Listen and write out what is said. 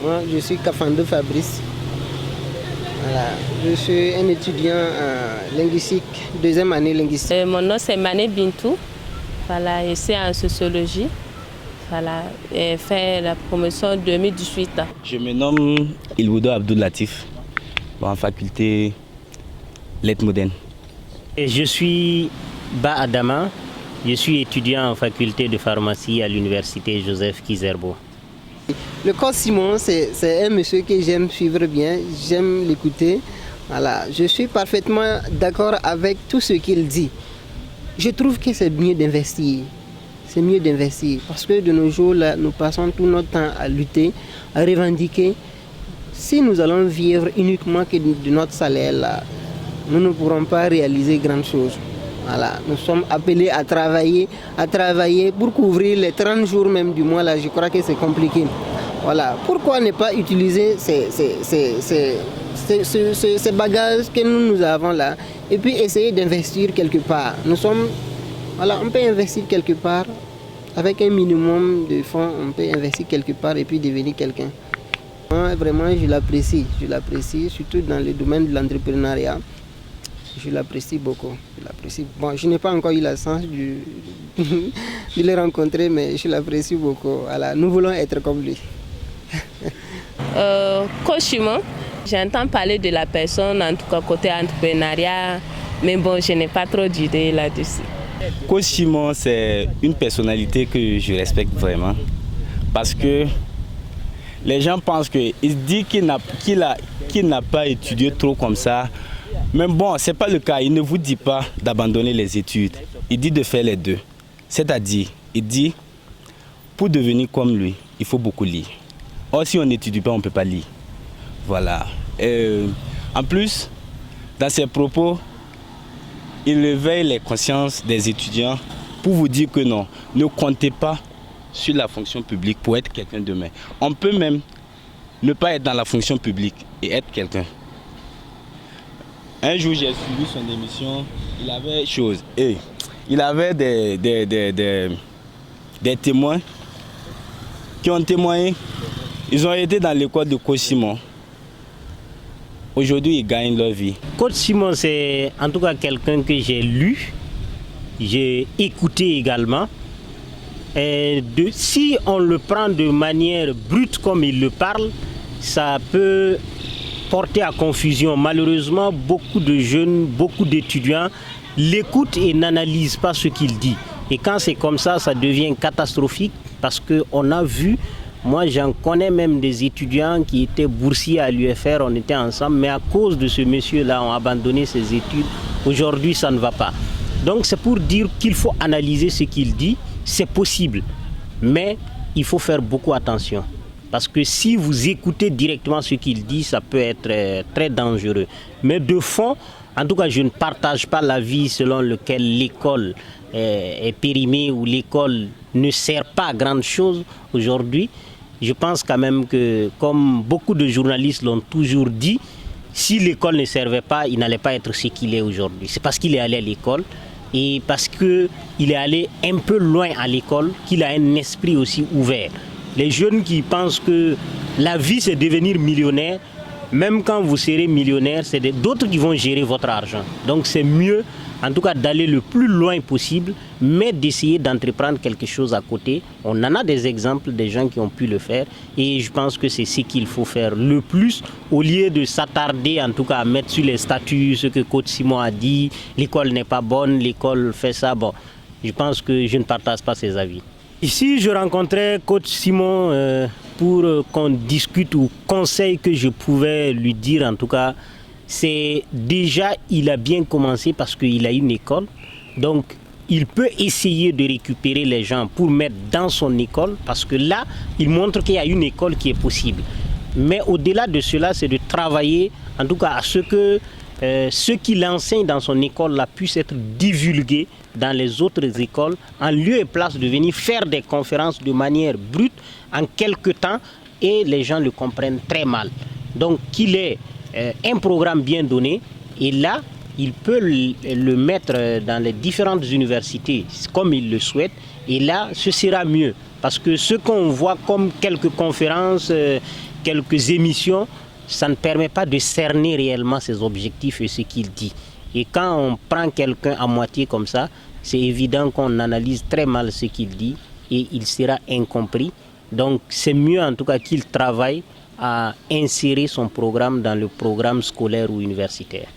Moi, je suis Kafando Fabrice. Voilà. Je suis un étudiant en linguistique, deuxième année linguistique. Mon nom c'est Mané Bintou. Voilà, je suis en sociologie. Voilà, et fait la promotion 2018. Je me nomme Ilboudo Abdul Latif, en faculté lettres modernes. Et je suis Ba Adama, je suis étudiant en faculté de pharmacie à l'université Joseph Kizerbo. Le Code Simon, c'est un monsieur que j'aime suivre bien, j'aime l'écouter. Voilà. Je suis parfaitement d'accord avec tout ce qu'il dit. Je trouve que c'est mieux d'investir. C'est mieux d'investir parce que de nos jours, là, nous passons tout notre temps à lutter, à revendiquer. Si nous allons vivre uniquement que de notre salaire, là, nous ne pourrons pas réaliser grand chose. Voilà. Nous sommes appelés à travailler pour couvrir les 30 jours même du mois. Là, je crois que c'est compliqué. Voilà. Pourquoi ne pas utiliser ces bagages que nous avons là et puis essayer d'investir quelque part. On peut investir quelque part avec un minimum de fonds, on peut investir quelque part et puis devenir quelqu'un. Moi, vraiment, je l'apprécie, surtout dans le domaine de l'entrepreneuriat. Je l'apprécie beaucoup. Bon, je n'ai pas encore eu la chance de le rencontrer, mais je l'apprécie beaucoup. Voilà, nous voulons être comme lui. Coach Simon, j'entends parler de la personne, en tout cas côté entrepreneuriat, mais bon, je n'ai pas trop d'idées là-dessus. Coach Simon, c'est une personnalité que je respecte vraiment parce que les gens pensent qu'il dit qu'il n'a pas étudié trop comme ça. Mais bon, ce n'est pas le cas. Il ne vous dit pas d'abandonner les études. Il dit de faire les deux. C'est-à-dire, il dit, pour devenir comme lui, il faut beaucoup lire. Or, si on n'étudie pas, on ne peut pas lire. Voilà. En plus, dans ses propos, il éveille les consciences des étudiants pour vous dire que non, ne comptez pas sur la fonction publique pour être quelqu'un demain. On peut même ne pas être dans la fonction publique et être quelqu'un. Un jour, j'ai suivi son émission, il avait il avait des témoins qui ont témoigné. Ils ont été dans l'école de Coach Simon. Aujourd'hui, ils gagnent leur vie. Coach Simon, c'est en tout cas quelqu'un que j'ai lu, j'ai écouté également. Si on le prend de manière brute comme il le parle, ça peut porter à confusion. Malheureusement, beaucoup de jeunes, beaucoup d'étudiants l'écoutent et n'analysent pas ce qu'il dit. Et quand c'est comme ça, ça devient catastrophique parce qu'on a vu, moi j'en connais même des étudiants qui étaient boursiers à l'UFR, on était ensemble, mais à cause de ce monsieur-là, ont abandonné ses études. Aujourd'hui, ça ne va pas. Donc c'est pour dire qu'il faut analyser ce qu'il dit, c'est possible, mais il faut faire beaucoup attention. Parce que si vous écoutez directement ce qu'il dit, ça peut être très dangereux. Mais de fond, en tout cas, je ne partage pas l'avis selon lequel l'école est périmée ou l'école ne sert pas à grande chose aujourd'hui. Je pense quand même que, comme beaucoup de journalistes l'ont toujours dit, si l'école ne servait pas, il n'allait pas être ce qu'il est aujourd'hui. C'est parce qu'il est allé à l'école et parce qu'il est allé un peu loin à l'école qu'il a un esprit aussi ouvert. Les jeunes qui pensent que la vie c'est devenir millionnaire, même quand vous serez millionnaire, c'est d'autres qui vont gérer votre argent. Donc c'est mieux en tout cas d'aller le plus loin possible, mais d'essayer d'entreprendre quelque chose à côté. On en a des exemples des gens qui ont pu le faire et je pense que c'est ce qu'il faut faire le plus au lieu de s'attarder en tout cas à mettre sur les statuts ce que Coach Simon a dit, l'école n'est pas bonne, l'école fait ça. Bon, je pense que je ne partage pas ses avis. Ici, je rencontrais Coach Simon pour qu'on discute ou conseil que je pouvais lui dire en tout cas. C'est déjà, il a bien commencé parce qu'il a une école. Donc, il peut essayer de récupérer les gens pour mettre dans son école parce que là, il montre qu'il y a une école qui est possible. Mais au-delà de cela, c'est de travailler en tout cas à ce que ce qu'il enseigne dans son école là puisse être divulgué dans les autres écoles en lieu et place de venir faire des conférences de manière brute en quelque temps et les gens le comprennent très mal. Donc qu'il ait un programme bien donné et là il peut le mettre dans les différentes universités comme il le souhaite et là ce sera mieux Parce que ce qu'on voit comme quelques conférences, quelques émissions, ça ne permet pas de cerner réellement ses objectifs et ce qu'il dit. Et quand on prend quelqu'un à moitié comme ça, c'est évident qu'on analyse très mal ce qu'il dit et il sera incompris. Donc c'est mieux en tout cas qu'il travaille à insérer son programme dans le programme scolaire ou universitaire.